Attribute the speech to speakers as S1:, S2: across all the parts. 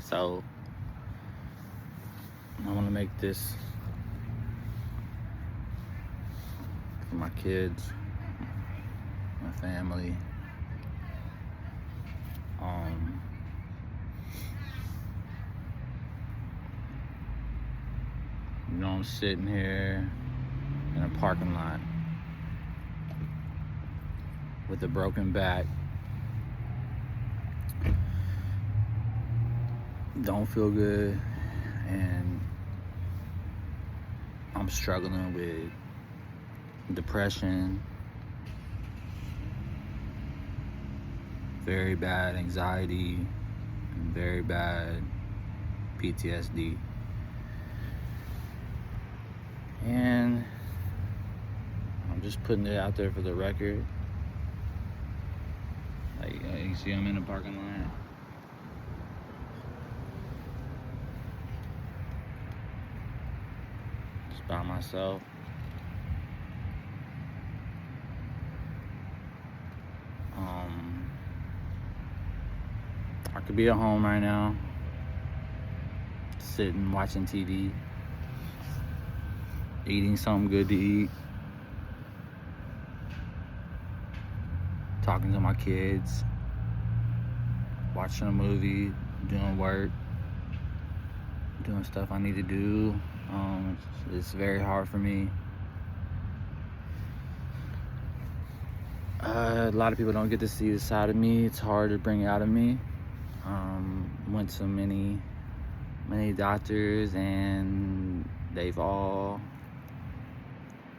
S1: So I want to make this for my kids, my family. Um, I'm sitting here in a parking lot with a broken back. Don't feel good, and I'm struggling with depression, very bad anxiety, and very bad PTSD. And I'm just putting it out there for the record. Like, you can see I'm in a parking lot. Just by myself. I could be at home right now, sitting, watching TV, eating something good to eat, talking to my kids, watching a movie, doing work, doing stuff I need to do. It's very hard for me. A lot of people don't get to see the side of me. It's hard to bring it out of me. Went to many doctors, and they've all,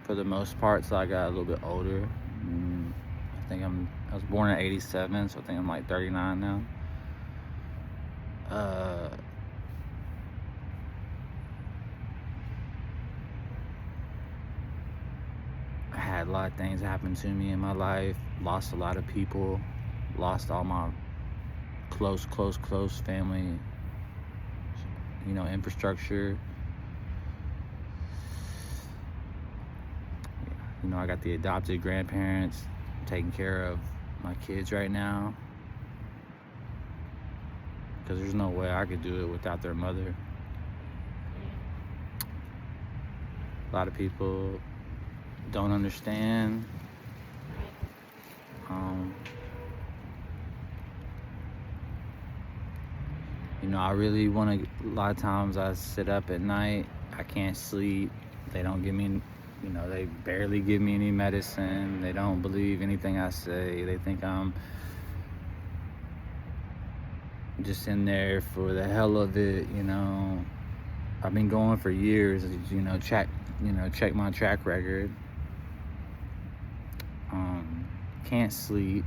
S1: for the most part, so I got a little bit older. I was born in '87, so I think I'm like 39 now. I had a lot of things happen to me in my life, lost a lot of people, lost all my close family, infrastructure. I got the adopted grandparents taking care of my kids right now, because there's no way I could do it without their mother. A lot of people don't understand. I really want to. A lot of times I sit up at night, I can't sleep. They don't give me, they barely give me any medicine. They don't believe anything I say. They think I'm just in there for the hell of it. I've been going for years. Check my track record. Can't sleep.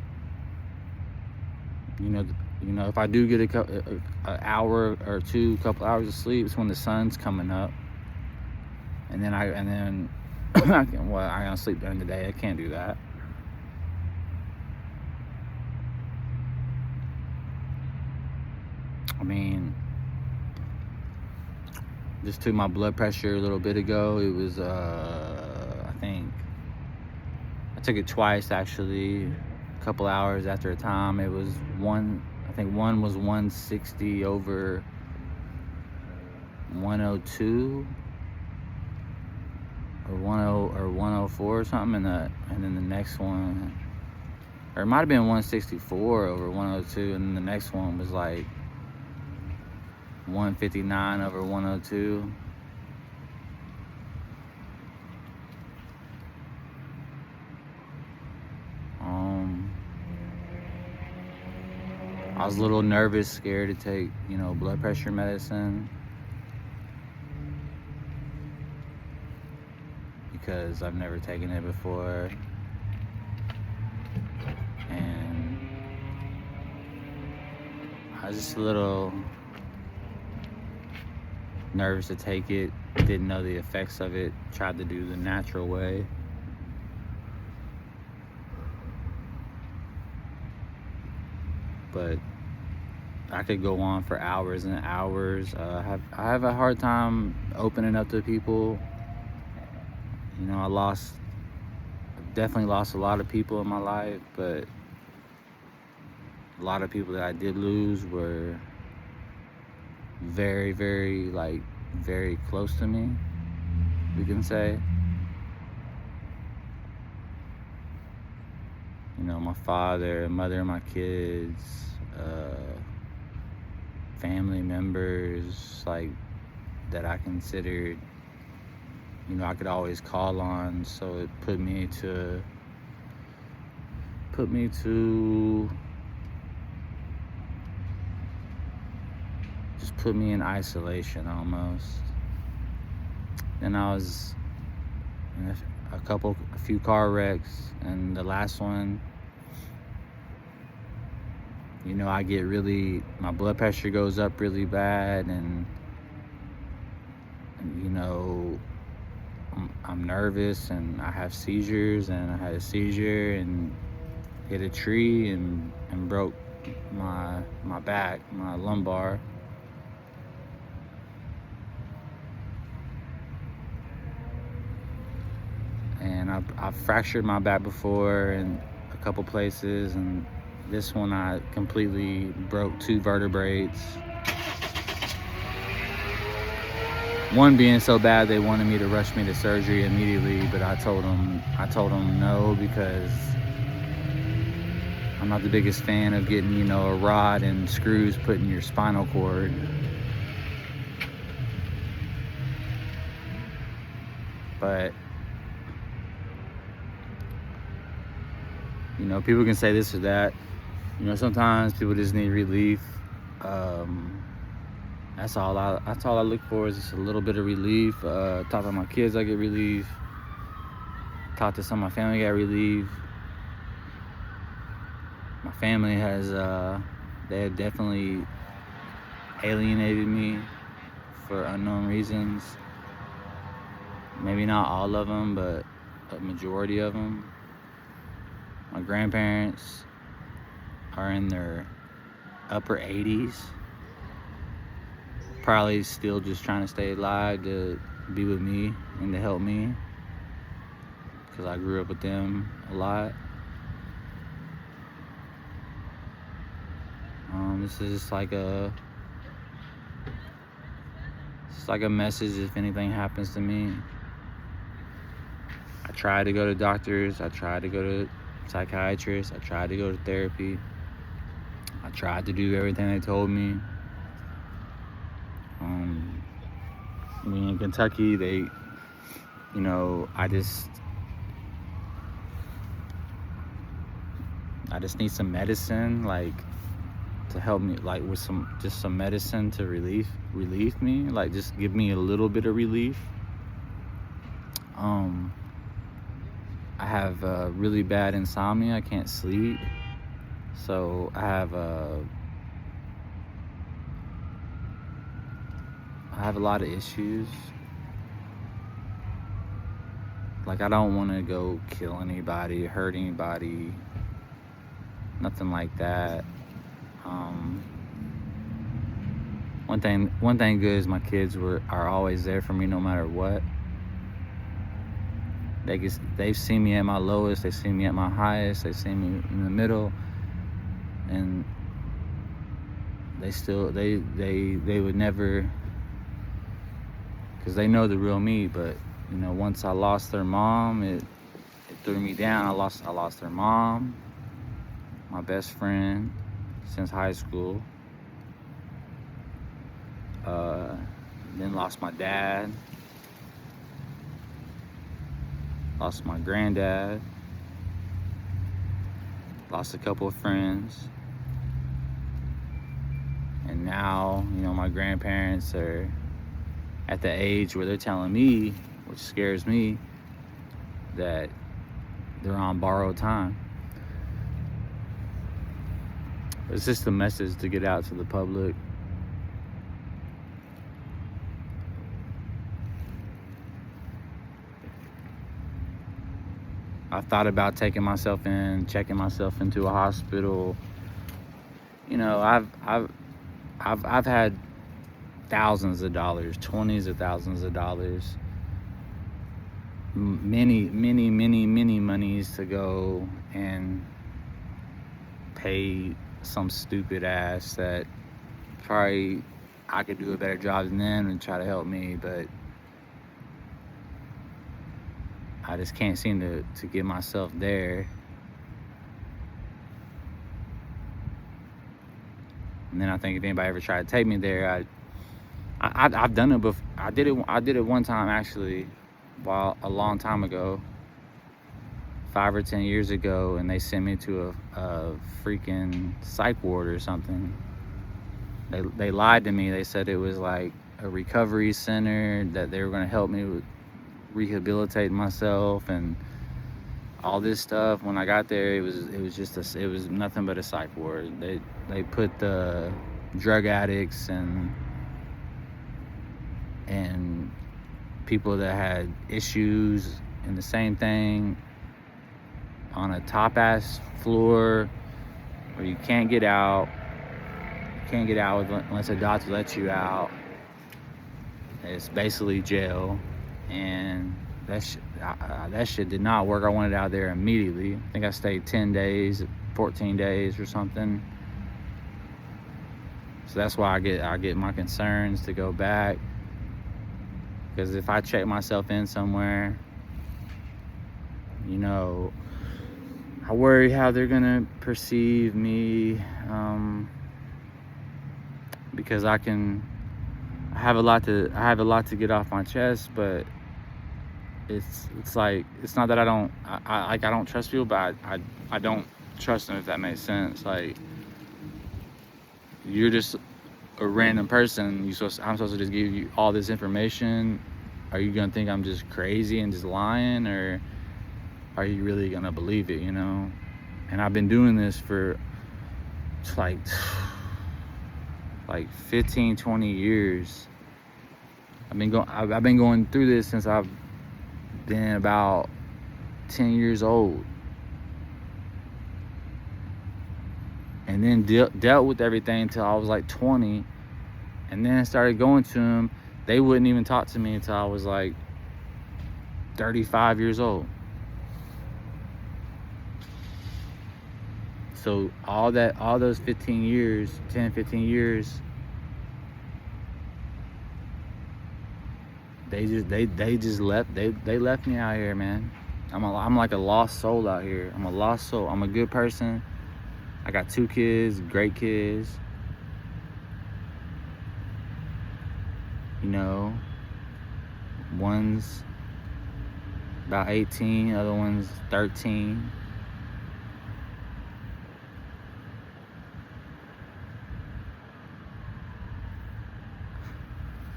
S1: If I do get an hour or two, couple hours of sleep, it's when the sun's coming up, and then I gotta sleep during the day. I can't do that. Just took my blood pressure a little bit ago. It was I think I took it twice, actually, a couple hours after a time. It was one was 160 over 102 or 10 or 104 or something, and then the next one, or it might have been 164 over 102, and then the next one was like 159 over 102. I was a little nervous, scared to take, blood pressure medicine, because I've never taken it before. And I was just a little nervous to take it. Didn't know the effects of it. Tried to do the natural way. But I could go on for hours and hours. I have a hard time opening up to people. I definitely lost a lot of people in my life, but a lot of people that I did lose were very, very, like, very close to me, we can say. You know, my father, mother of my kids, family members, like, that I considered, you know, I could always call on. So it put me in isolation almost. Then I was in a few car wrecks, and the last one, you know, my blood pressure goes up really bad, and you know, I'm nervous, and I have seizures, and I had a seizure and hit a tree and broke my back, my lumbar. And I've fractured my back before in a couple places, and this one I completely broke 2 vertebrae. One being so bad they wanted me to rush me to surgery immediately, but I told them no, because I'm not the biggest fan of getting, you know, a rod and screws put in your spinal cord. But you know, people can say this or that. You know, sometimes people just need relief. That's all I look for, is just a little bit of relief. Talk to my kids, I get relief. Talk to some of my family, I get relief. My family they have definitely alienated me for unknown reasons. Maybe not all of them, but a majority of them. My grandparents are in their upper 80s, probably still just trying to stay alive to be with me and to help me, because I grew up with them a lot. This is just like a message if anything happens to me. I tried to go to doctors, I tried to go to psychiatrists, I tried to go to therapy, I tried to do everything they told me. I mean, in Kentucky, you know, I just need some medicine, like, to help me, like, with some medicine to relieve me, like, just give me a little bit of relief. I have really bad insomnia. I can't sleep, so I have a lot of issues. Like, I don't want to go kill anybody, hurt anybody, nothing like that. One thing good is my kids are always there for me no matter what. They've seen me at my lowest, they've seen me at my highest, they've seen me in the middle, and they would never, because they know the real me. But you know, once I lost their mom, it threw me down. I lost their mom, my best friend since high school. Then lost my dad, lost my granddad, lost a couple of friends, and now, you know, my grandparents are at the age where they're telling me, which scares me, that they're on borrowed time. It's just a message to get out to the public. I thought about taking myself in, checking myself into a hospital. You know, I've had thousands of dollars, 20s of thousands of dollars, many monies to go and pay some stupid ass that probably I could do a better job than them and try to help me, but I just can't seem to get myself there. And then I think if anybody ever tried to take me there, I've done it before. I did it one time actually, a long time ago, 5 or 10 years ago, and they sent me to a freaking psych ward or something. They lied to me. They said it was like a recovery center, that they were going to help me with rehabilitate myself and all this stuff. When I got there, it was nothing but a psych ward. They put the drug addicts and people that had issues and the same thing on a top ass floor where you can't get out. You can't get out unless a doctor lets you out. It's basically jail, and that shit did not work. I wanted out there immediately. I think I stayed 10 days, 14 days or something. So that's why I get my concerns to go back. Because if I check myself in somewhere, I worry how they're gonna perceive me, because I have a lot to get off my chest, but it's like, it's not that I don't trust people, but I don't trust them, if that makes sense. Like, you're just a random person. I'm supposed to just give you all this information. Are you gonna think I'm just crazy and just lying, or are you really gonna believe it? And I've been doing this for like 15, 20 years. I've been going through this since I've been about 10 years old, and then dealt with everything until I was like 20, and then I started going to them. They wouldn't even talk to me until I was like 35 years old. So all those 15 years, 10, 15 years, they left me out here, man. I'm like a lost soul out here. I'm a lost soul. I'm a good person. I got 2 kids, great kids. One's about 18, other one's 13.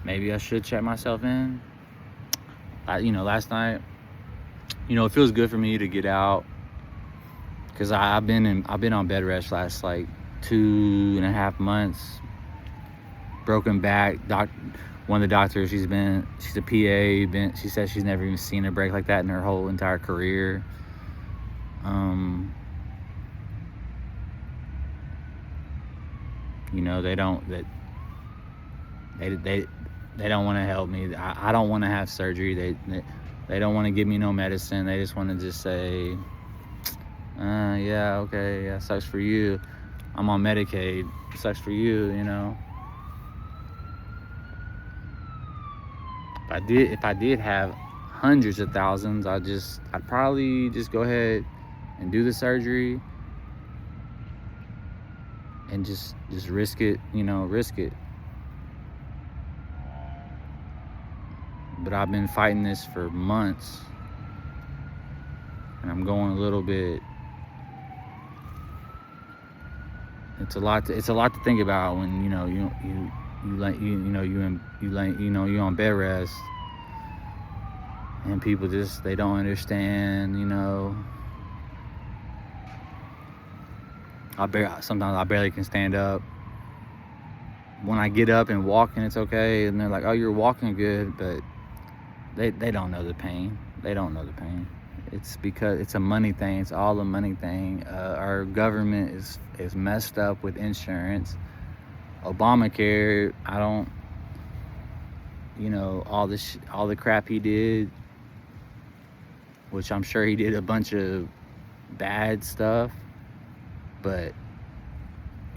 S1: Maybe I should check myself in. Last night, it feels good for me to get out, because I've been on bed rest last like 2.5 months. Broken back. One of the doctors, she's a PA. She says she's never even seen a break like that in her whole entire career. They don't want to help me. I don't want to have surgery. They don't want to give me no medicine. They just want to just say, yeah, okay, yeah, sucks for you. I'm on Medicaid. Sucks for you, If I did have hundreds of thousands, I'd probably just go ahead and do the surgery and just risk it, risk it. But I've been fighting this for months, and I'm going a little bit. It's a lot to think about when you're on bed rest, and people they don't understand. Sometimes I barely can stand up. When I get up and walk, and it's okay, and they're like, "Oh, you're walking good," but they don't know the pain. They don't know the pain. It's because it's a money thing. It's all a money thing. Our government is messed up with insurance. Obamacare, all the crap he did, which I'm sure he did a bunch of bad stuff. But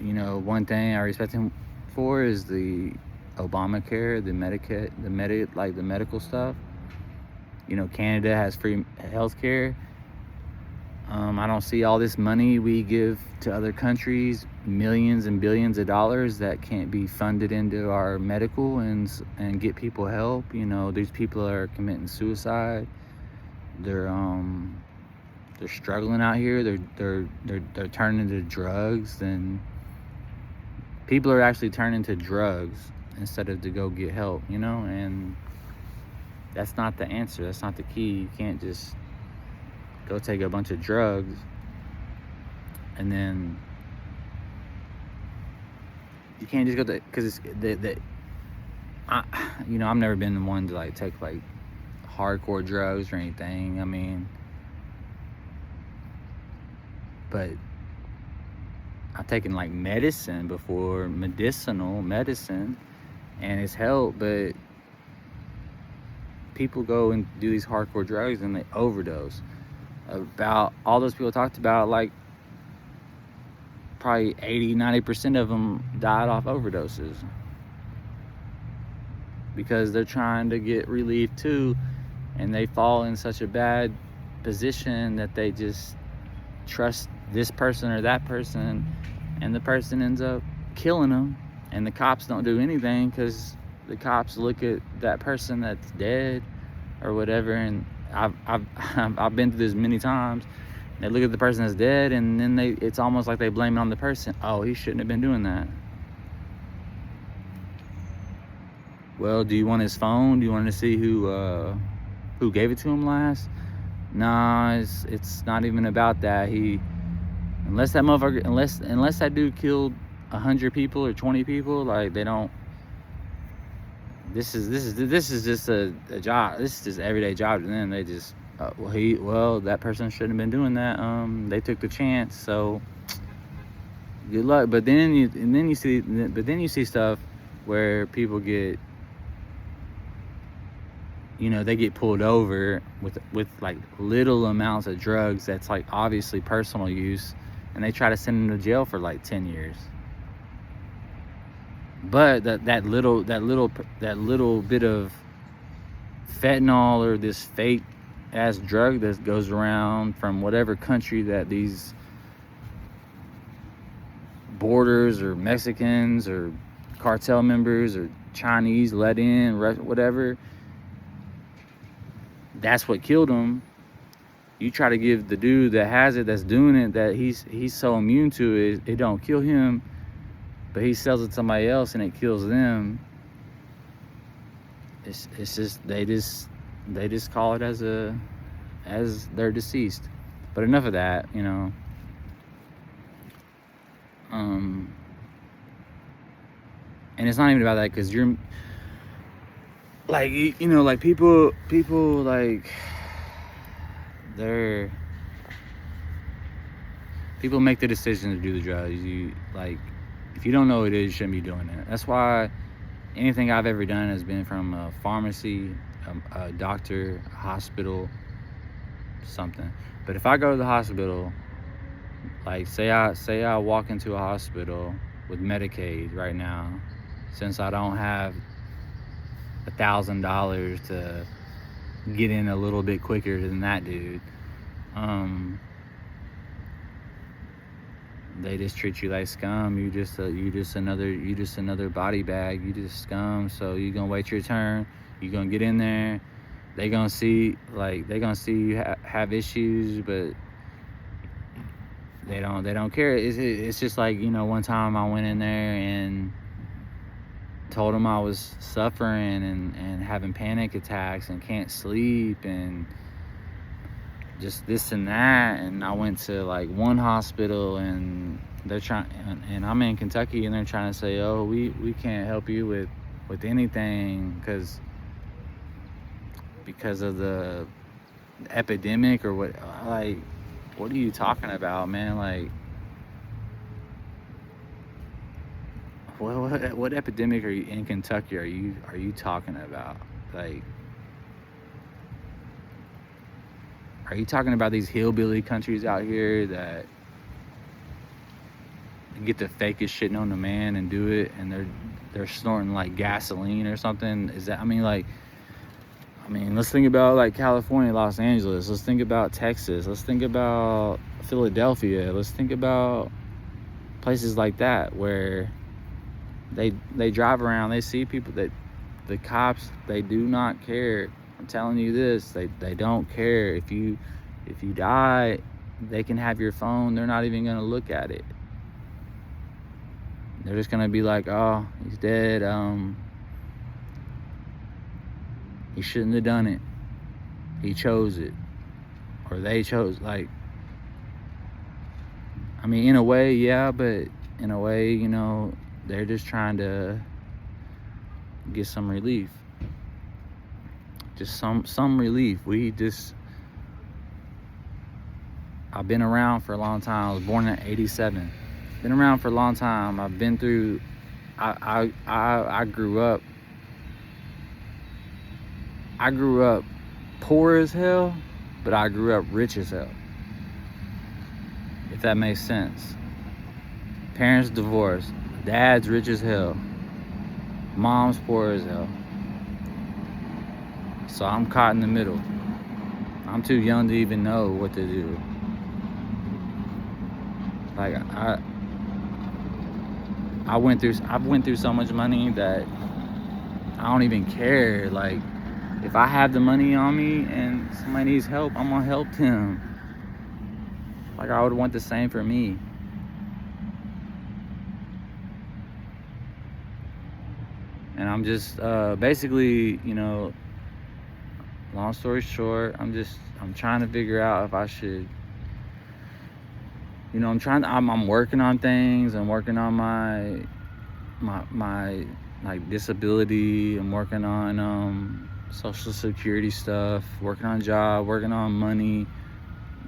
S1: one thing I respect him for is the Obamacare, the medical stuff. You know, Canada has free health care. I don't see all this money we give to other countries, millions and billions of dollars that can't be funded into our medical and get people help. You know, these people are committing suicide. They're struggling out here. They're turning to drugs, and people are actually turning to drugs instead of to go get help. You know, and that's not the answer. That's not the key. You can't just go take a bunch of drugs and then you can't just go to, because it's you know, I've never been the one to like take like hardcore drugs or anything. I mean, but I've taken like medicine before, medicinal medicine, and it's helped. But people go and do these hardcore drugs and they overdose. About all those people talked about, like probably 80-90% of them died off overdoses because they're trying to get relief too, and they fall in such a bad position that they just trust this person or that person, and the person ends up killing them, and the cops don't do anything because the cops look at that person that's dead or whatever. And I've been through this many times. They look at the person that's dead, and then it's almost like they blame it on the person. Oh, he shouldn't have been doing that. Well, do you want his phone? Do you want to see who gave it to him last? Nah, it's not even about that. Unless that dude killed 100 people or 20 people, like, they don't. This is just a job. This is just everyday job to them. They just that person shouldn't have been doing that. They took the chance, so good luck. But then you see stuff where people get, you know, they get pulled over with like little amounts of drugs that's like obviously personal use, and they try to send them to jail for like 10 years. But that little bit of fentanyl or this fake ass drug that goes around from whatever country that these borders or Mexicans or cartel members or Chinese let in, whatever, that's what killed him. You try to give the dude that has it, that's doing it, that he's so immune to it, it don't kill him, but he sells it to somebody else and it kills them. It's just they just call it as they're deceased. But enough of that, you know. And it's not even about that, because you're like, you know, like people like people make the decision to do the drugs. You like, if you don't know what it is, you shouldn't be doing it. That's why anything I've ever done has been from a pharmacy, a doctor, a hospital, something. But if I go to the hospital, like say I walk into a hospital with Medicaid right now, since I don't have $1,000 to get in a little bit quicker than that dude, they just treat you like scum. You just another body bag. You just scum. So you gonna wait your turn. You gonna get in there. They gonna see you have issues, but they don't care. It's just like, you know, one time I went in there and told them I was suffering and having panic attacks and can't sleep and just this and that, and I went to like one hospital, and they're trying, and I'm in Kentucky, and they're trying to say, oh, we can't help you with anything because of the epidemic or what. Like, what are you talking about, man? Like, what epidemic are you in Kentucky are you talking about? Like, are you talking about these hillbilly countries out here that get the fakest shit known to man and do it, and they're snorting like gasoline or something. Is that, I mean, let's think about like California, Los Angeles. Let's think about Texas. Let's think about Philadelphia. Let's think about places like that where they drive around, they see people, that the cops, they do not care. I'm telling you this, they don't care. If you die, they can have your phone. They're not even gonna look at it. They're just gonna be like, oh, he's dead. He shouldn't have done it. He chose it, or they chose. Like, I mean, in a way, yeah, but in a way, you know, they're just trying to get some relief. Just some relief. I've been around for a long time. I was born in '87. Been around for a long time. I've been through. I grew up. I grew up poor as hell, but I grew up rich as hell. If that makes sense. Parents divorced. Dad's rich as hell. Mom's poor as hell. So I'm caught in the middle. I'm too young to even know what to do. Like, I've went through so much money that I don't even care. Like, if I have the money on me and somebody needs help, I'm gonna help them. Like, I would want the same for me. And I'm just basically, you know, long story short, I'm trying to figure out if I should, you know, I'm working on things. I'm working on my like disability. I'm working on social security stuff, working on job, working on money,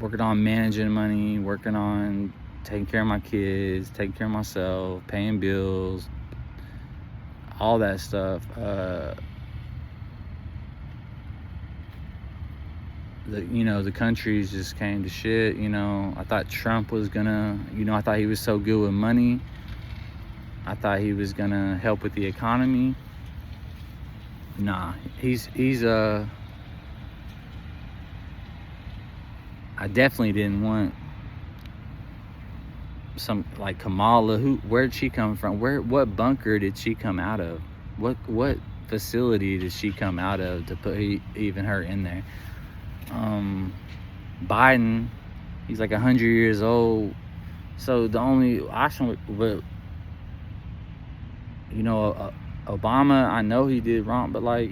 S1: working on managing money, working on taking care of my kids, taking care of myself, paying bills, all that stuff. The countries just came to shit. You know, I thought Trump was gonna, I thought he was so good with money. I thought he was gonna help with the economy. Nah, I definitely didn't want some like Kamala. Where'd she come from? What bunker did she come out of? What facility did she come out of to put even her in there? Biden, he's like 100 years old. So the only option, but Obama, I know he did wrong, but like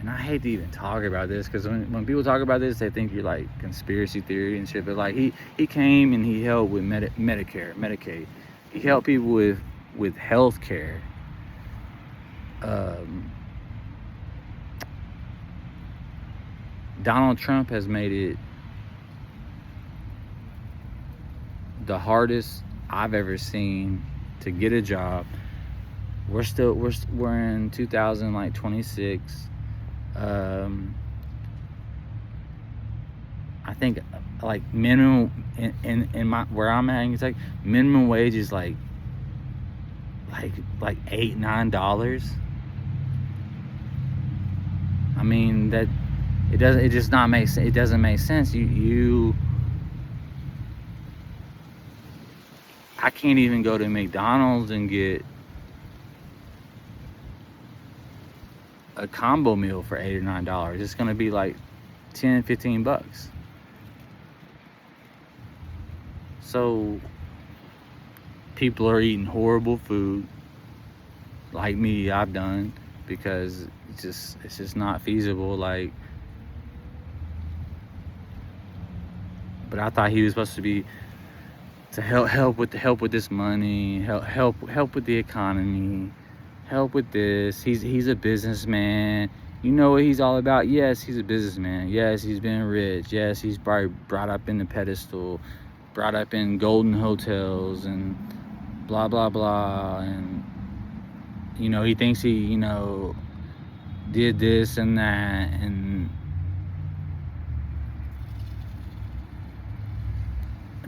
S1: and I hate to even talk about this, because when people talk about this, they think you're like conspiracy theory and shit. But like he came and he helped with Medicare, Medicaid. He helped people with health care. Donald Trump has made it the hardest I've ever seen to get a job. We're in 2026. I think like minimum in my where I'm at in Kentucky, minimum wage is like $8-9. I mean, that it doesn't make sense. I can't even go to McDonald's and get a combo meal for $8 or $9. It's gonna be like $10-15. So people are eating horrible food, like me, I've done, because it's just not feasible. Like, but I thought he was supposed to be to help with this money, help with the economy, help with this. He's a businessman. You know what he's all about? Yes, he's a businessman. Yes, he's been rich. Yes, he's probably brought up in the pedestal, brought up in golden hotels and blah blah blah. And he thinks he did this and that, and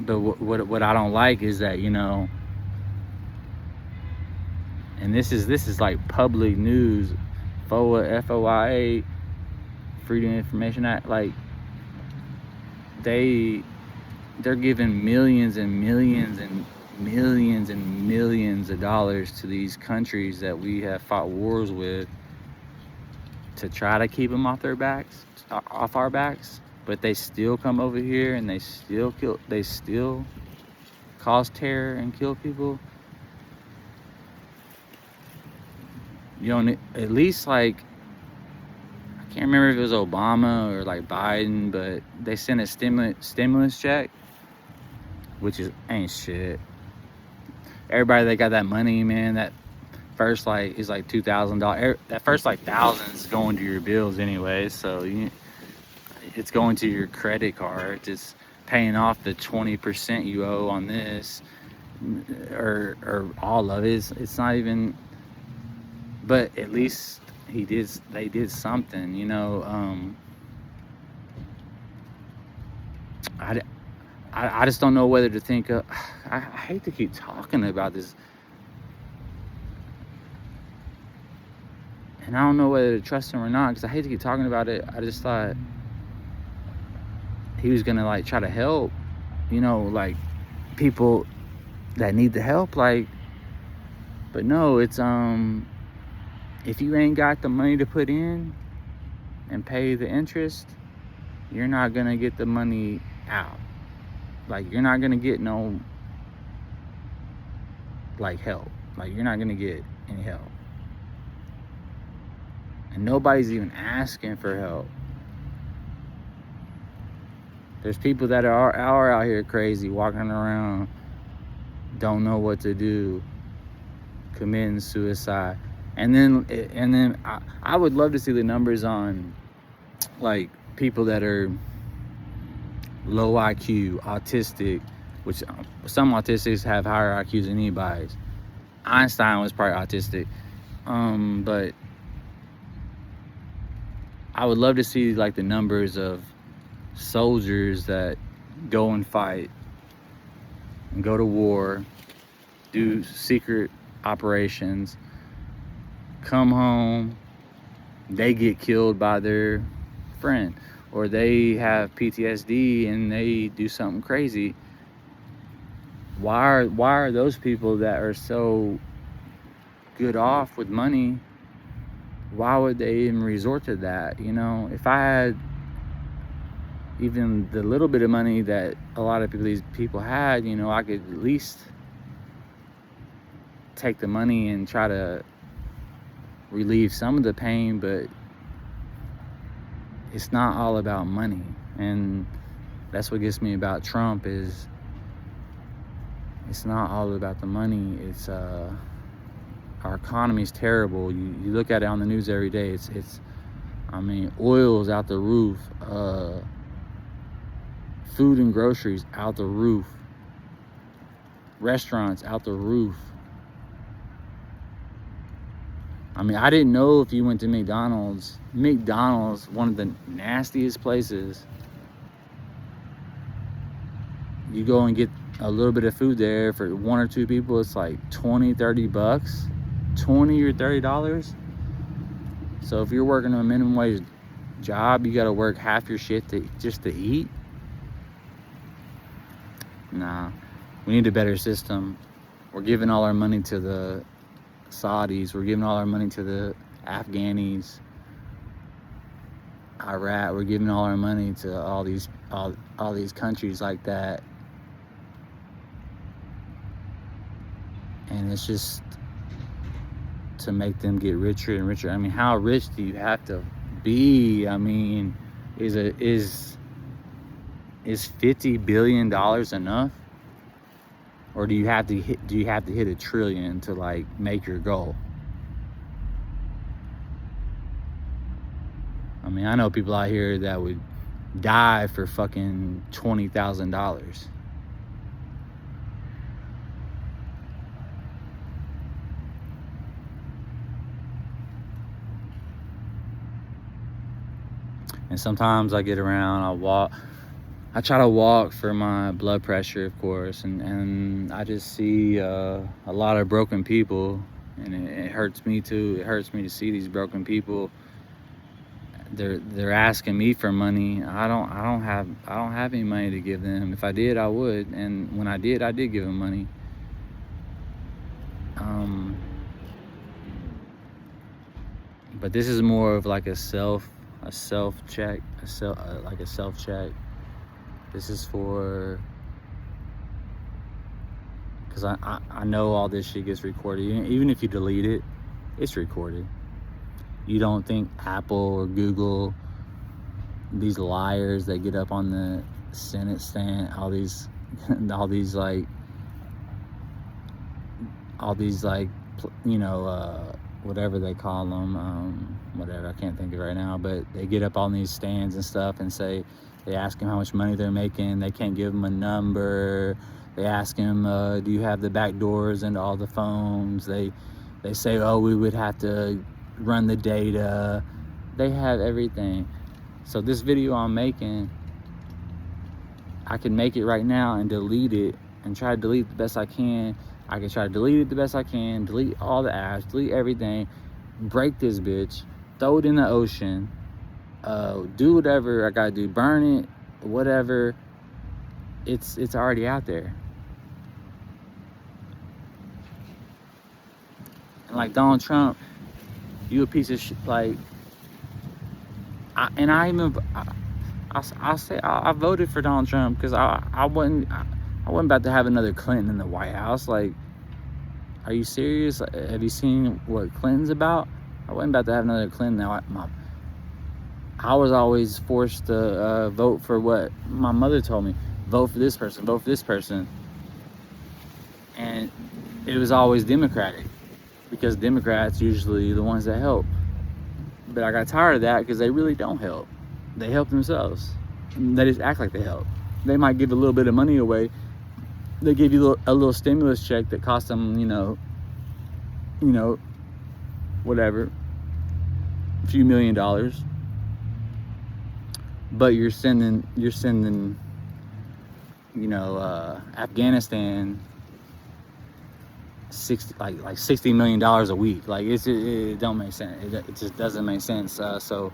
S1: but what I don't like is that, you know, and this is like public news, FOIA, FOIA, Freedom of Information Act, like they're giving millions and millions and millions and millions of dollars to these countries that we have fought wars with to try to keep them off our backs, but they still come over here and they still cause terror and kill people. You know, at least like, I can't remember if it was Obama or like Biden, but they sent a stimulus check, which ain't shit. Everybody that got that money, man, that first like is like $2,000. That first like $1,000 is going to your bills anyway, so it's going to your credit card. It's paying off the 20% you owe on this, or all of it. It's not even. But at least they did something, you know. I just don't know whether to think of. I hate to keep talking about this, and I don't know whether to trust him or not, because I hate to keep talking about it. I just thought he was gonna like try to help, you know, like people that need the help, like. But no, it's if you ain't got the money to put in and pay the interest, you're not gonna get the money out. Like, you're not gonna get no like help. Like, you're not gonna get any help, and nobody's even asking for help. There's people that are out here crazy, walking around, don't know what to do, committing suicide. And then I would love to see the numbers on like people that are low IQ, autistic, which some autistics have higher IQs than anybody's. Einstein was probably autistic, but I would love to see like the numbers of soldiers that go and fight and go to war, do secret operations, come home, they get killed by their friend, or they have PTSD and they do something crazy. Why are those people that are so good off with money, why would they even resort to that? You know, if I had even the little bit of money that a lot of these people had, you know, I could at least take the money and try to relieve some of the pain. But it's not all about money, and that's what gets me about Trump. Is it's not all about the money. It's our economy is terrible. You look at it on the news every day. It's I mean, oil's out the roof, food and groceries out the roof, restaurants out the roof. I mean, I didn't know if you went to McDonald's, one of the nastiest places. You go and get a little bit of food there for one or two people, it's like $20-30, $20 or $30. So if you're working a minimum wage job, you got to work half your shift just to eat. Nah, we need a better system. We're giving all our money to the Saudis. We're giving all our money to the Afghanis, Iraq. We're giving all our money to all these countries like that. And it's just to make them get richer and richer. I mean, how rich do you have to be? I mean, is $50 billion enough? Or do you have to hit $1 trillion to like make your goal? I mean, I know people out here that would die for fucking $20,000. And sometimes I get around, I'll walk. I try to walk for my blood pressure, of course, and I just see a lot of broken people, and it hurts me too. It hurts me to see these broken people. They're asking me for money. I don't have any money to give them. If I did, I would, and when I did give them money. But this is more of like a self check, like a self check. This is for, because I know all this shit gets recorded. Even if you delete it, it's recorded. You don't think Apple or Google, these liars that get up on the Senate stand, all these like, you know, whatever they call them, whatever, I can't think of it right now, but they get up on these stands and stuff and say, they ask them how much money they're making. They can't give them a number. They ask them, do you have the back doors into all the phones? They say, oh, we would have to run the data. They have everything. So this video I'm making, I can make it right now and delete it and try to delete the best I can. I can try to delete it the best I can, delete all the apps, delete everything, break this bitch, throw it in the ocean, do whatever I gotta do, burn it, whatever. It's already out there. And like Donald Trump, you a piece of shit. Like, I voted for Donald Trump because I wasn't about to have another Clinton in the White House. Like, are you serious? Have you seen what Clinton's about? I wasn't about to have another Clinton. I was always forced to vote for what my mother told me. Vote for this person, vote for this person. And it was always Democratic, because Democrats usually the ones that help. But I got tired of that because they really don't help. They help themselves. They just act like they help. They might give a little bit of money away. They give you a little stimulus check that costs them, you know, whatever, a few $1 million. But you're sending, you know, Afghanistan $60 million a week. Like, it don't make sense. It just doesn't make sense. So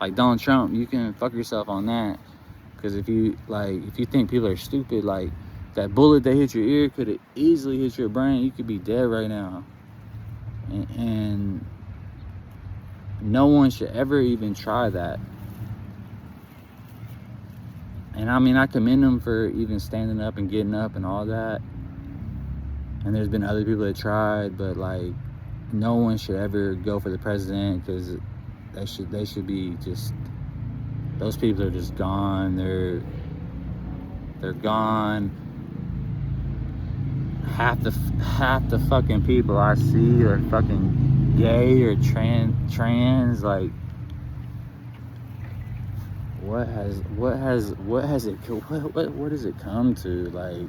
S1: like Donald Trump, you can fuck yourself on that, because if you think people are stupid, like, that bullet that hit your ear could have easily hit your brain. You could be dead right now. And no one should ever even try that. And I mean, I commend them for even standing up and getting up and all that. And there's been other people that tried, but like, no one should ever go for the president, because they should be just, those people are just gone. They're gone. Half the fucking people I see are fucking gay or trans. Like, what does it come to? Like,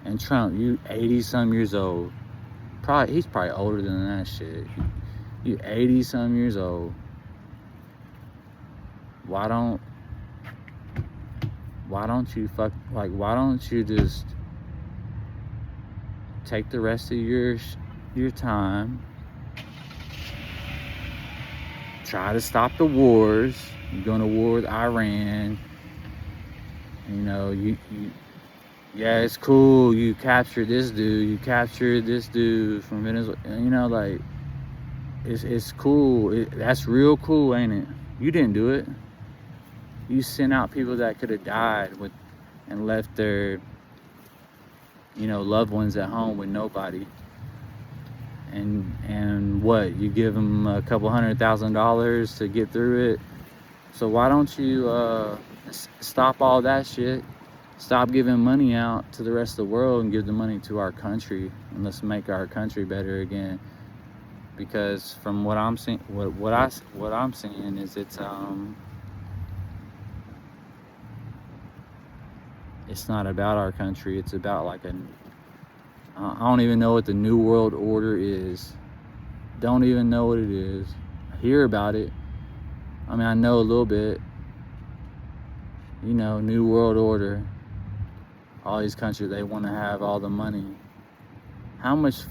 S1: and Trump, you 80-some years old. He's probably older than that shit. You 80-some years old. Why don't you just take the rest of your time, try to stop the wars. You're going to war with Iran. You know, yeah, it's cool. You captured this dude. You captured this dude from Venezuela. You know, like, it's cool. That's real cool, ain't it? You didn't do it. You sent out people that could have died and left their, you know, loved ones at home with nobody. And what? You give them a couple $100,000 to get through it. So why don't you stop all that shit? Stop giving money out to the rest of the world and give the money to our country, and let's make our country better again. Because from what I'm seeing, what I'm seeing is it's not about our country. It's about like I don't even know what the New World Order is. Don't even know what it is. I hear about it, I mean, I know a little bit. You know, New World Order. All these countries, they want to have all the money. How much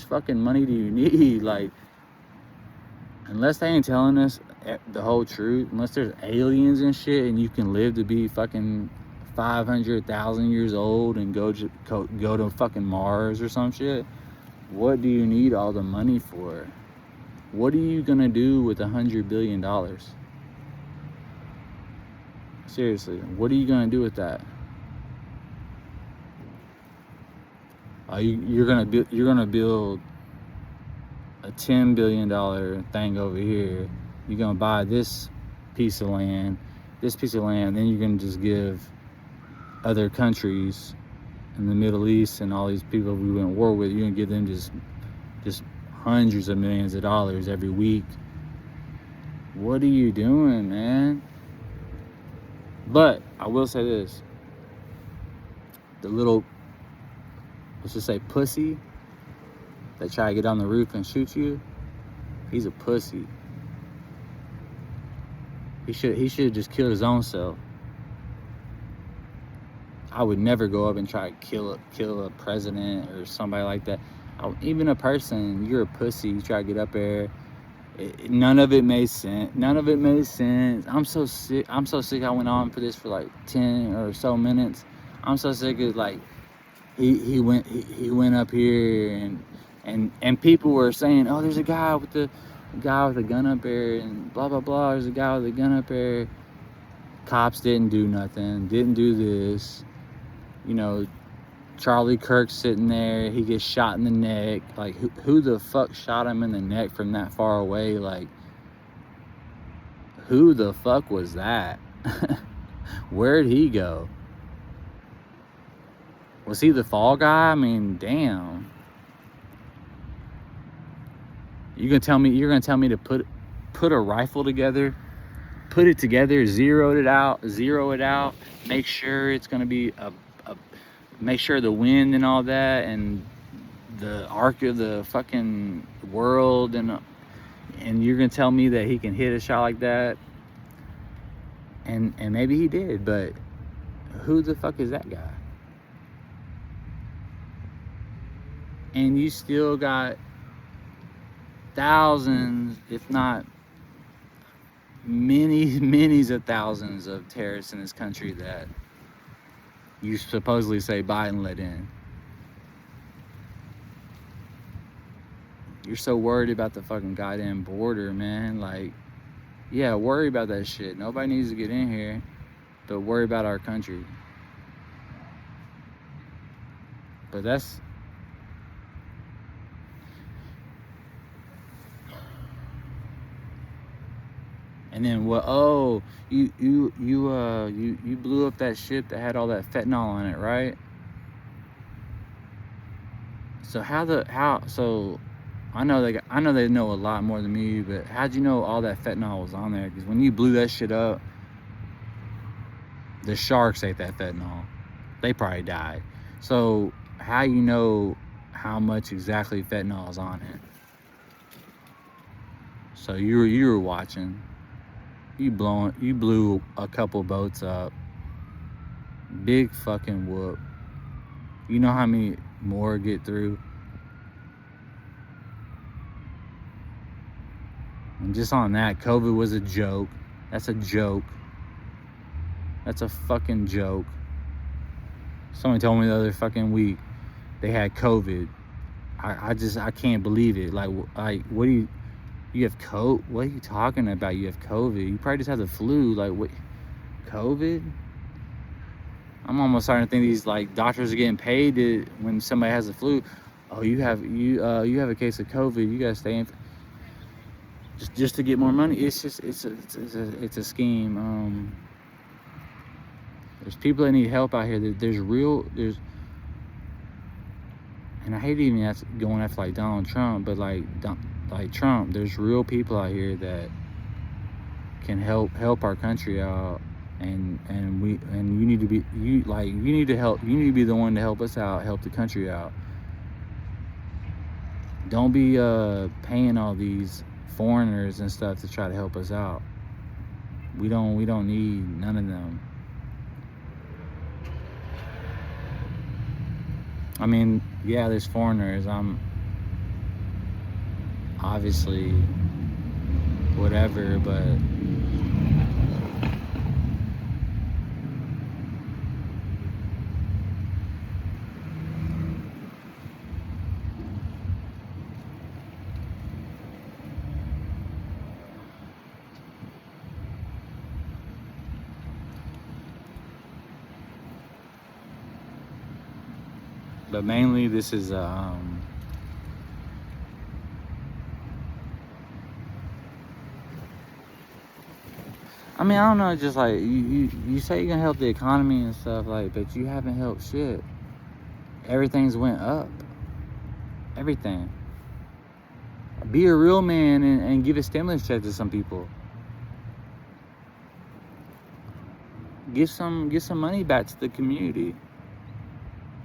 S1: fucking money do you need? Like, unless they ain't telling us the whole truth, unless there's aliens and shit, and you can live to be fucking 500,000 years old and go to fucking Mars or some shit, what do you need all the money for? What are you gonna do with $100 billion? Seriously, what are you gonna do with that? You're gonna build a $10 billion thing over here. You're gonna buy this piece of land, then you're gonna just give other countries in the Middle East and all these people we went to war with, you're gonna give them just hundreds of millions of dollars every week. What are you doing, man? But I will say this. The little, let's just say, pussy that try to get on the roof and shoot you, he's a pussy. He should have just killed his own self. I would never go up and try to kill a president or somebody like that. Even a person, you're a pussy. You try to get up there. None of it made sense. I'm so sick. I went on for this for like 10 or so minutes. I'm so sick of like he went up here and people were saying, oh, there's a guy with a gun up there and blah blah blah. There's a guy with a gun up there. Cops didn't do nothing. Didn't do this. You know, Charlie Kirk sitting there, he gets shot in the neck. Like, who the fuck shot him in the neck from that far away? Like, who the fuck was that? Where'd he go? Was he the fall guy? I mean, damn. You're gonna tell me to put a rifle together, put it together, zero it out, make sure it's gonna be make sure the wind and all that and the arc of the fucking world and you're gonna tell me that he can hit a shot like that? And maybe he did, but who the fuck is that guy? And you still got thousands, if not many of thousands of terrorists in this country that you supposedly say Biden let in. You're so worried about the fucking goddamn border, man. Like, yeah, worry about that shit. Nobody needs to get in here, but worry about our country. But that's... And then what? Oh, you blew up that ship that had all that fentanyl on it, right? So so I know they know a lot more than me, but how'd you know all that fentanyl was on there? Because when you blew that shit up, the sharks ate that fentanyl. They probably died. So how you know how much exactly fentanyl is on it? So you were watching. You blew a couple boats up. Big fucking whoop. You know how many more get through? And just on that, COVID was a joke. That's a joke. That's a fucking joke. Somebody told me the other fucking week they had COVID. I can't believe it. Like what do you have COVID? What are you talking about? You have COVID? You probably just have the flu. Like, what? COVID? I'm almost starting to think these like doctors are getting paid when somebody has the flu. Oh, you have a case of COVID. You gotta stay in just to get more money. It's a scheme. There's people that need help out here. And I hate even going after like Donald Trump, but like Trump, there's real people out here that can help our country out, and you need to be the one to help us out, help the country out. Don't be paying all these foreigners and stuff to try to help us out. We don't need none of them. I mean, yeah, there's foreigners. I'm obviously whatever, but mainly this is I mean, I don't know, just like you say you're gonna help the economy and stuff, like, but you haven't helped shit. Everything's went up. Everything. Be a real man and give a stimulus check to some people. Give some money back to the community.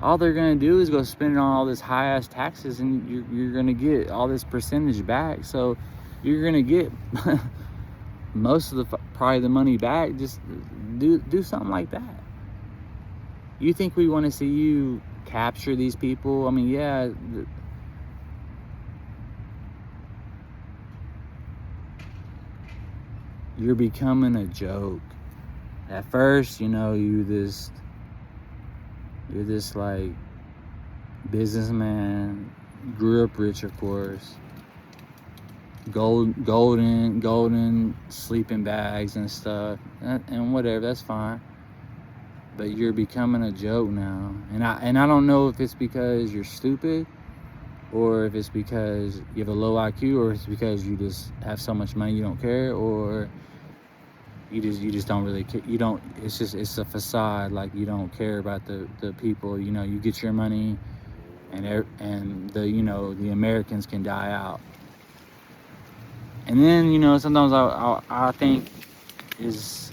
S1: All they're gonna do is go spend it on all this high ass taxes, and you're gonna get all this percentage back. So you're gonna get most of the probably the money back. Just do something like that. You think we want to see you capture these people? I mean, yeah. You're becoming a joke. At first, you know, you're this like businessman, grew up rich, of course. Golden sleeping bags and stuff, and whatever, that's fine. But you're becoming a joke now, and I don't know if it's because you're stupid, or if it's because you have a low IQ, or if it's because you just have so much money you don't care, or you just don't really care. You don't. It's a facade. Like, you don't care about the people. You know, you get your money, and the Americans can die out. And then, sometimes I think, is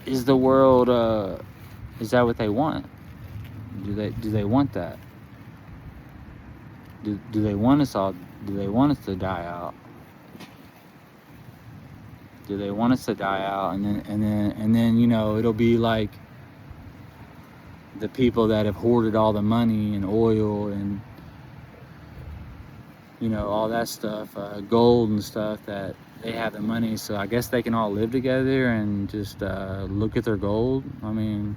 S1: the world, is that what they want? Do they want that? Do they want us all? Do they want us to die out? Do they want us to die out? And then it'll be like the people that have hoarded all the money and oil and all that stuff, gold and stuff, that they have the money, so I guess they can all live together and just look at their gold. I mean,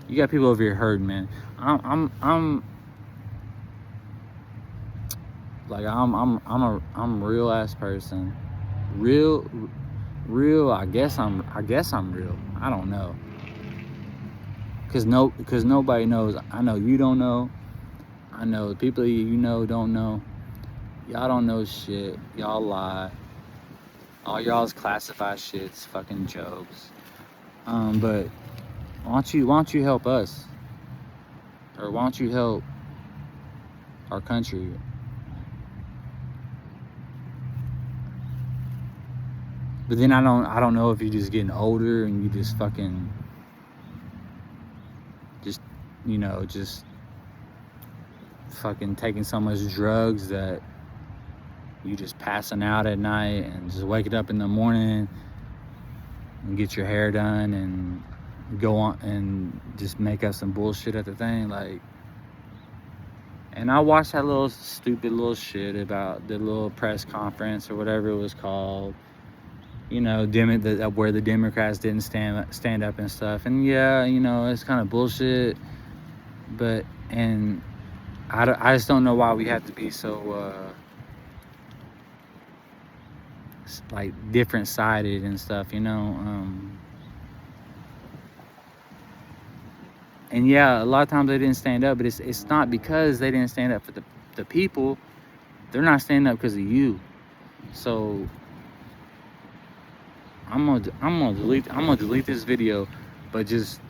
S1: you got people over here hurting, man. I'm a real ass person. Real. I guess I'm real. I don't know. Cause nobody knows. I know you don't know. I know the people don't know. Y'all don't know shit. Y'all lie. All y'all's classified shit's fucking jokes. But why don't you help us? Or why don't you help our country? But then I don't know if you're just getting older and you just fucking just fucking taking so much drugs that you just passing out at night and just waking up in the morning and get your hair done and go on and just make up some bullshit at the thing, like. And I watched that little stupid little shit about the little press conference or whatever it was called, where the Democrats didn't stand up and stuff. And yeah, it's kind of bullshit, but I just don't know why we have to be so like different sided and stuff, and yeah, a lot of times they didn't stand up, but it's not because they didn't stand up for the people. They're not standing up because of you. So I'm gonna delete this video, but just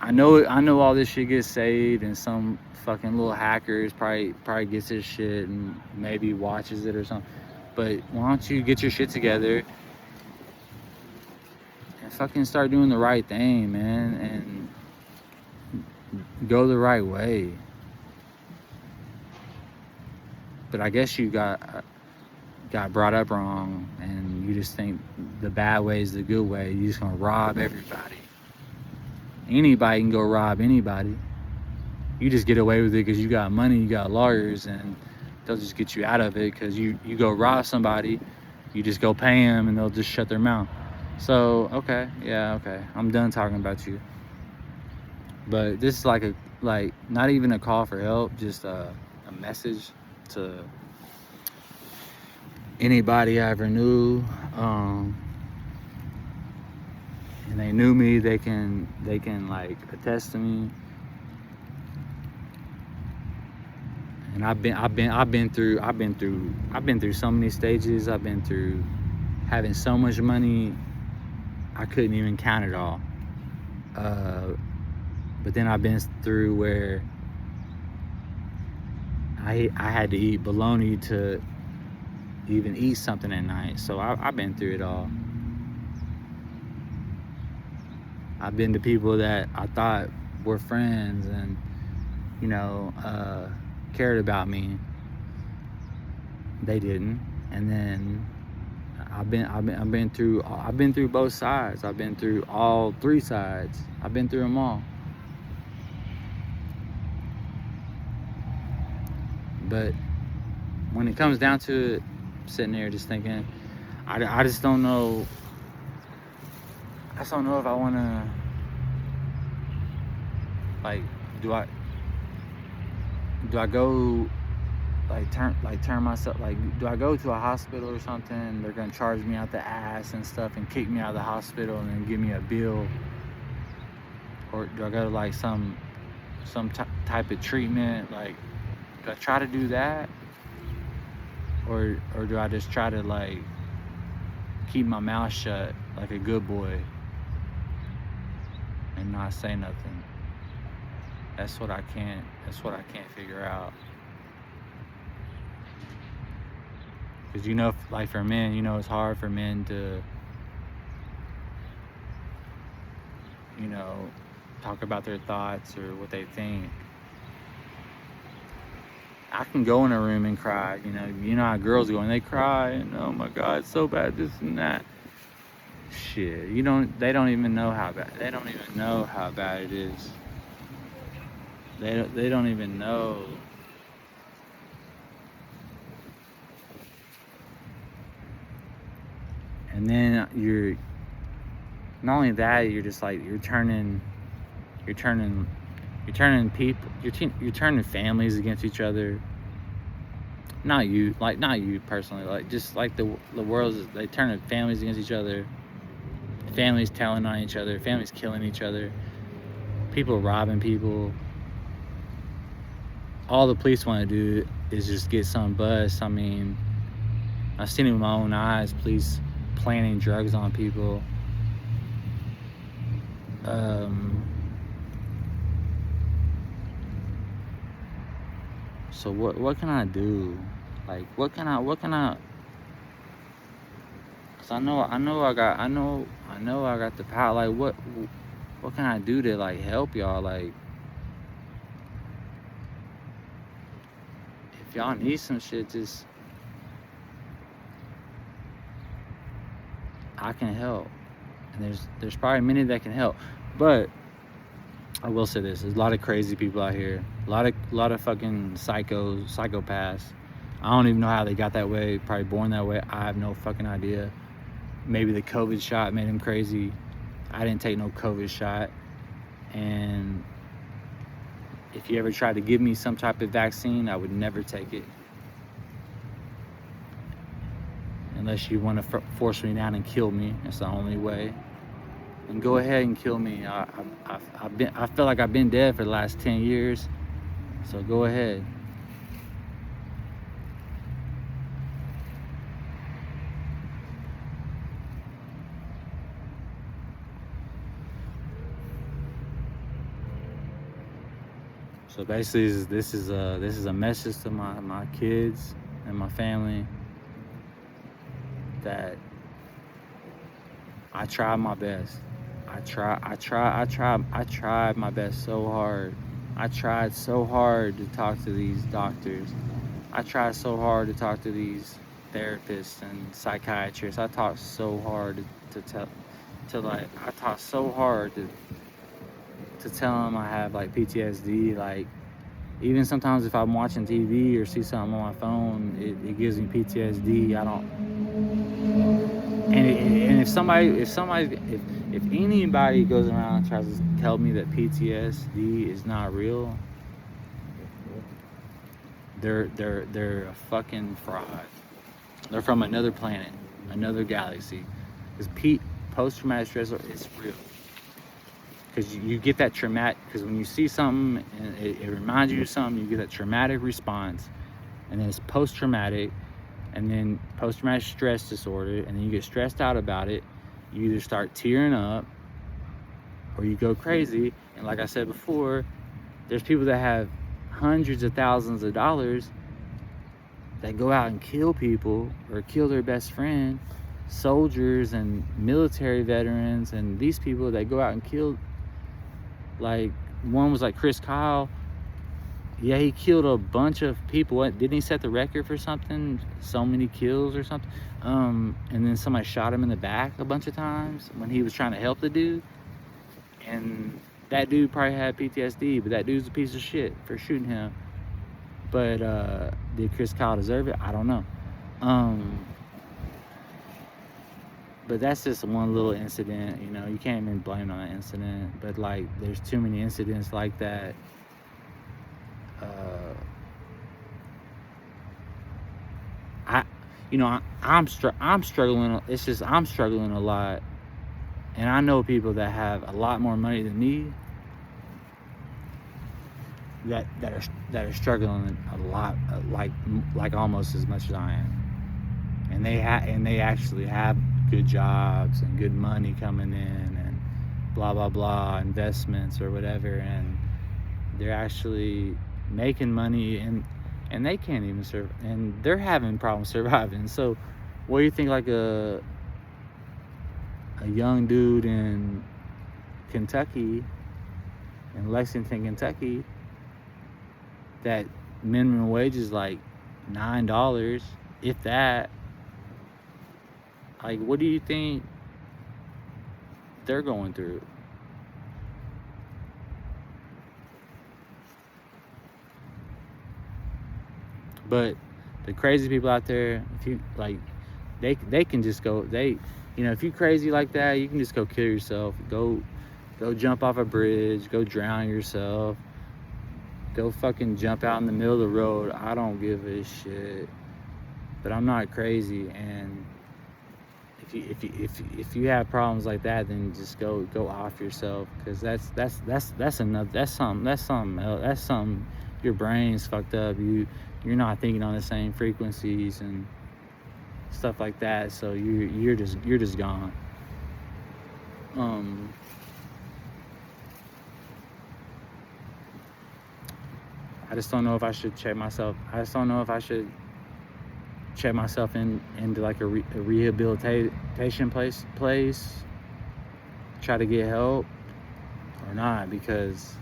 S1: I know all this shit gets saved, and some fucking little hackers probably gets this shit and maybe watches it or something. But why don't you get your shit together and fucking start doing the right thing, man, and go the right way. but I guess you got brought up wrong, and you just think the bad way is the good way. You're just gonna rob everybody. Anybody can go rob anybody. You just get away with it because you got money, you got lawyers, and they'll just get you out of it because you go rob somebody, you just go pay them, and they'll just shut their mouth. So, okay, yeah, okay. I'm done talking about you. But this is like not even a call for help, just a message to anybody I ever knew, and they knew me. They can like attest to me. And I've been through so many stages. I've been through having so much money I couldn't even count it all. But then I've been through where I had to eat bologna to even eat something at night. So I've been through it all. I've been to people that I thought were friends and, you know, cared about me. They didn't. And then I've been through both sides. I've been through all three sides. I've been through them all. But when it comes down to it, sitting there just thinking, I just don't know. I just don't know if I want to, like, do I go turn myself, like, do I go to a hospital or something? They're gonna charge me out the ass and stuff and kick me out of the hospital and then give me a bill, or do I go to like some type of treatment? Like, do I try to do that, or do I just try to like keep my mouth shut like a good boy and not say nothing? That's what I can't figure out. Because, you know, like for men, you know, it's hard for men to, you know, talk about their thoughts or what they think. I can go in a room and cry, you know how girls go and they cry and, oh my God, it's so bad, this and that. Shit, they don't even know how bad it is. They don't even know. And then you're, not only that, you're just like, you're turning people, you're turning families against each other. Not you personally, like, just like the world is, they turn families against each other. Families telling on each other, families killing each other, people robbing people. All the police want to do is just get some bust. I mean, I've seen it with my own eyes, police planting drugs on people. So what can I do? Like, what can I? Cause I know I got the power. Like, what can I do to like help y'all? Like, if y'all need some shit, just, I can help. And there's probably many that can help. But I will say this, there's a lot of crazy people out here. A lot of fucking psychopaths. I don't even know how they got that way, probably born that way. I have no fucking idea. Maybe the COVID shot made them crazy. I didn't take no COVID shot. And if you ever tried to give me some type of vaccine, I would never take it. Unless you want to force me down and kill me. That's the only way. And go ahead and kill me. I feel like I've been dead for the last 10 years. So go ahead. So basically, this is a message to my kids and my family, that I tried my best. I tried my best so hard. I tried so hard to talk to these doctors. I try so hard to talk to these therapists and psychiatrists. I talk so hard I talk so hard to tell them I have like PTSD. Like, even sometimes if I'm watching TV or see something on my phone, it gives me PTSD. I don't, and if anybody goes around and tries to tell me that PTSD is not real, they're a fucking fraud. They're from another planet, another galaxy. Because post-traumatic stress is real. Because you get that traumatic, because when you see something and it reminds you of something, you get that traumatic response, and then it's post-traumatic, and then post-traumatic stress disorder, and then you get stressed out about it. You either start tearing up or you go crazy. And like I said before, there's people that have hundreds of thousands of dollars that go out and kill people or kill their best friend, soldiers and military veterans, and these people that go out and kill. Like, one was like Chris Kyle. Yeah, he killed a bunch of people. Didn't he set the record for something? So many kills or something. And then somebody shot him in the back a bunch of times when he was trying to help the dude. And that dude probably had PTSD, but that dude's a piece of shit for shooting him. But did Chris Kyle deserve it? I don't know. But that's just one little incident, you know. You can't even blame on that incident. But like, there's too many incidents like that. I'm struggling. It's just I'm struggling a lot, and I know people that have a lot more money than me that are struggling a lot, like almost as much as I am, and they actually have good jobs and good money coming in and blah blah blah, investments or whatever, and they're actually making money and they can't even survive, and they're having problems surviving. So what do you think, like a young dude in Kentucky, in Lexington, Kentucky, that minimum wage is like $9, if that, like, what do you think they're going through? But the crazy people out there, if you like, they can just go, if you're crazy like that, you can just go kill yourself. Go jump off a bridge, go drown yourself, go fucking jump out in the middle of the road. I don't give a shit. But I'm not crazy, and if you have problems like that, then just go off yourself, because that's something else. That's something, your brain's fucked up. You're not thinking on the same frequencies and stuff like that, so you're just gone. I just don't know if I should check myself. I just don't know if I should check myself into like a rehabilitation place, try to get help or not, because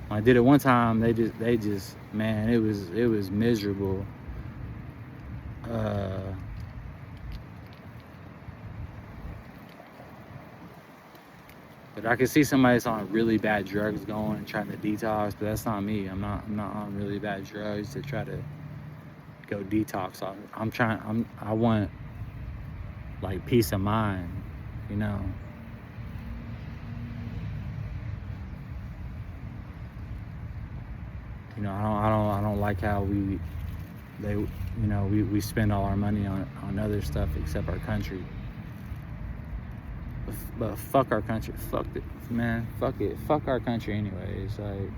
S1: when I did it one time, they just man, it was miserable. But I could see somebody that's on really bad drugs going and trying to detox, but that's not me. I'm not on really bad drugs to try to go detox. I want like peace of mind, you know. I don't like how we spend all our money on other stuff except our country. But fuck our country. Fuck it, man. Fuck it. Fuck our country anyways. Like,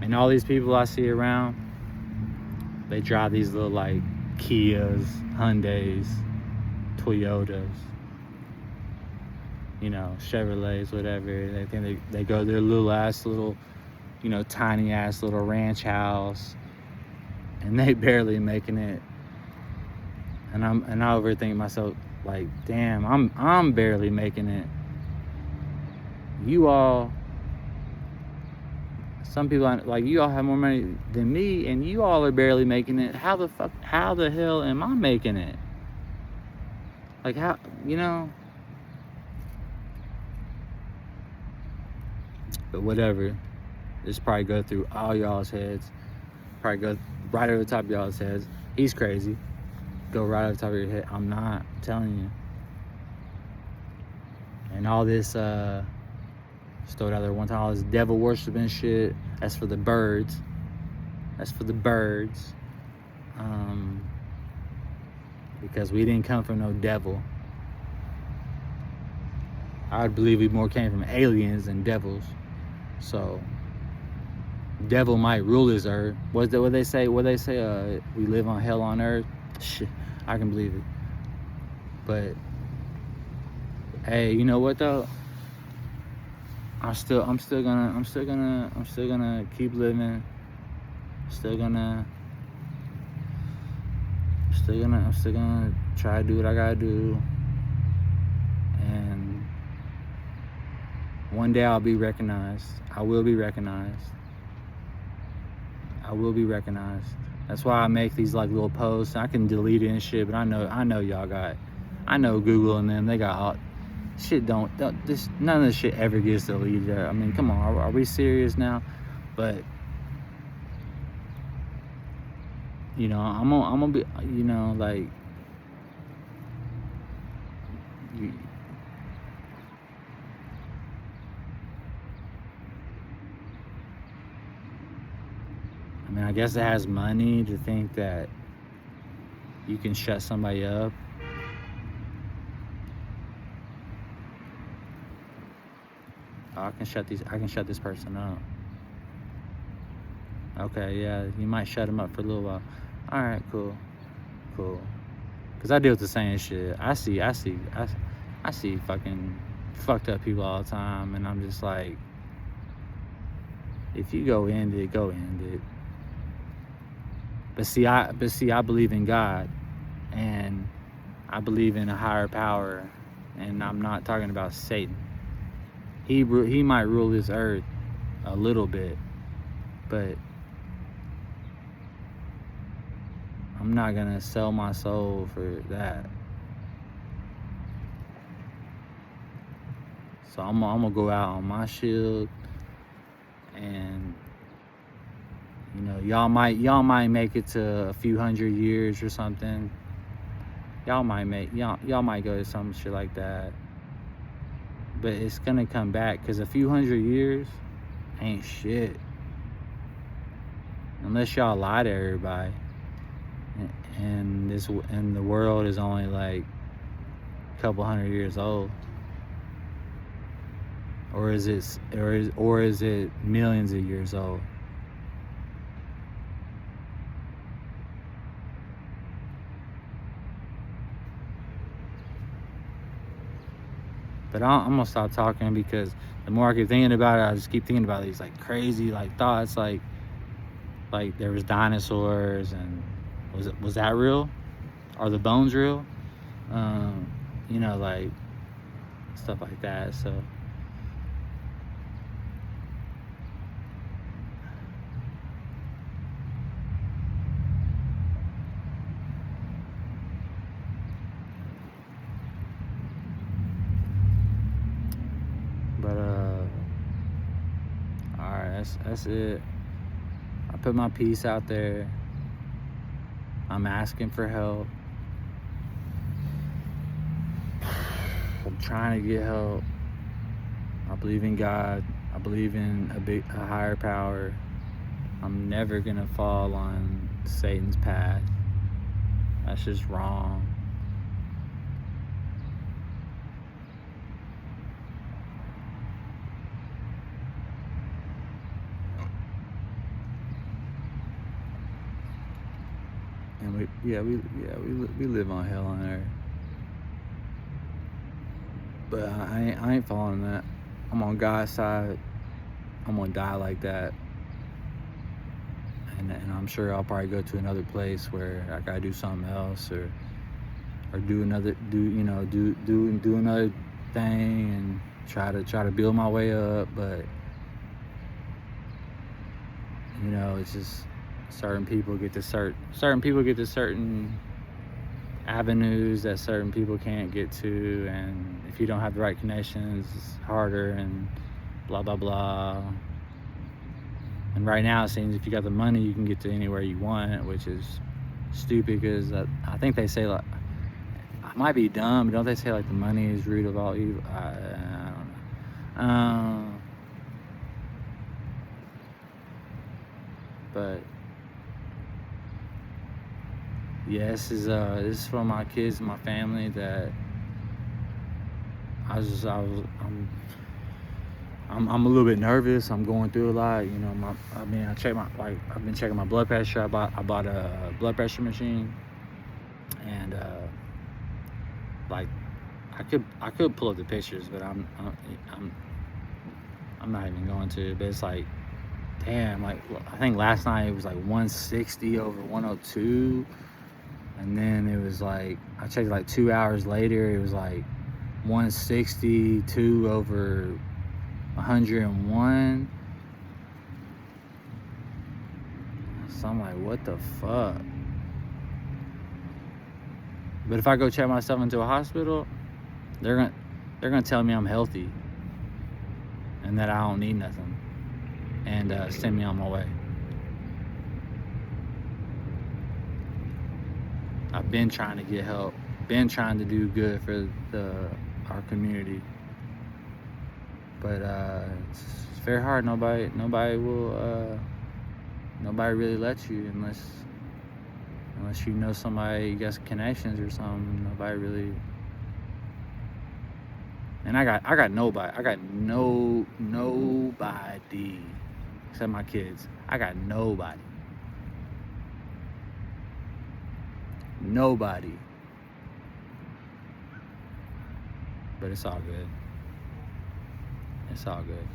S1: and all these people I see around, they drive these little like Kias, Hyundais, Toyotas, Chevrolets, whatever. They think they go to their little tiny ass little ranch house, and they barely making it. And I overthink myself, like, damn, I'm barely making it. You all Some people, like, you all have more money than me, and you all are barely making it. How the hell am I making it? Like, how, you know? But whatever. This probably go through all y'all's heads. Probably go right over the top of y'all's heads. He's crazy. Go right over the top of your head. I'm not, I'm telling you. And all this, just throw it out there one time, all this devil worshiping shit, that's for the birds. That's for the birds. Because we didn't come from no devil. I would believe we more came from aliens than devils. So, devil might rule this earth. What they say? We live on hell on earth. Shit, I can believe it. But hey, you know what though? I'm still gonna keep living. I'm still gonna try to do what I gotta do. And one day I'll be recognized. I will be recognized. That's why I make these like little posts. I can delete it and shit, but I know y'all got, I know Google and them, they got all shit. None of this shit ever gets deleted. I mean, come on, are we serious now? But you know, I'm gonna be, you know, like, I mean, I guess it has money to think that you can shut somebody up. Oh, I can shut this person up. Okay, yeah, you might shut him up for a little while. All right, cool. Cause I deal with the same shit. I see fucking fucked up people all the time, and I'm just like, if you go end it, go end it. But see, I believe in God, and I believe in a higher power, and I'm not talking about Satan. He might rule this earth a little bit, but I'm not gonna sell my soul for that. So I'm gonna go out on my shield, and you know, y'all might make it to a few hundred years or something. Y'all might go to some shit like that. But it's gonna come back, because a few hundred years ain't shit. Unless y'all lie to everybody. And the world is only like a couple hundred years old. Or is it millions of years old? But I'm gonna stop talking, because the more I keep thinking about it, I just keep thinking about these like crazy like thoughts, like there was dinosaurs, and was that real? Are the bones real? You know, like stuff like that. So alright, that's it. I put my piece out there. I'm asking for help. I'm trying to get help. I believe in God. I believe in a higher power. I'm never gonna fall on Satan's path. That's just wrong. And we live on hell on earth. But I ain't following that. I'm on God's side. I'm gonna die like that. And I'm sure I'll probably go to another place where I gotta do something else, or do another thing, and try to build my way up. But You know, it's just certain people get to certain avenues that certain people can't get to, and if you don't have the right connections, it's harder, and blah blah blah. And right now, it seems if you got the money, you can get to anywhere you want, which is stupid because I think they say, like, I might be dumb, but don't they say like the money is root of all evil? I don't know. But yeah, this is for my kids and my family that I'm a little bit nervous. I'm going through a lot. You know, I've been checking my blood pressure. I bought a blood pressure machine, and like I could pull up the pictures, but I'm not even going to. But it's like, damn, like I think last night it was like 160 over 102, and then it was like I checked like 2 hours later, it was like 162 over 101. So I'm like, what the fuck? But if I go check myself into a hospital, they're gonna tell me I'm healthy and that I don't need nothing, and send me on my way. I've been trying to get help, been trying to do good for our community, but it's very hard. Nobody really lets you unless you know somebody, you got connections or something. Nobody really. And I got nobody. I got nobody except my kids. I got nobody. Nobody. But it's all good. It's all good.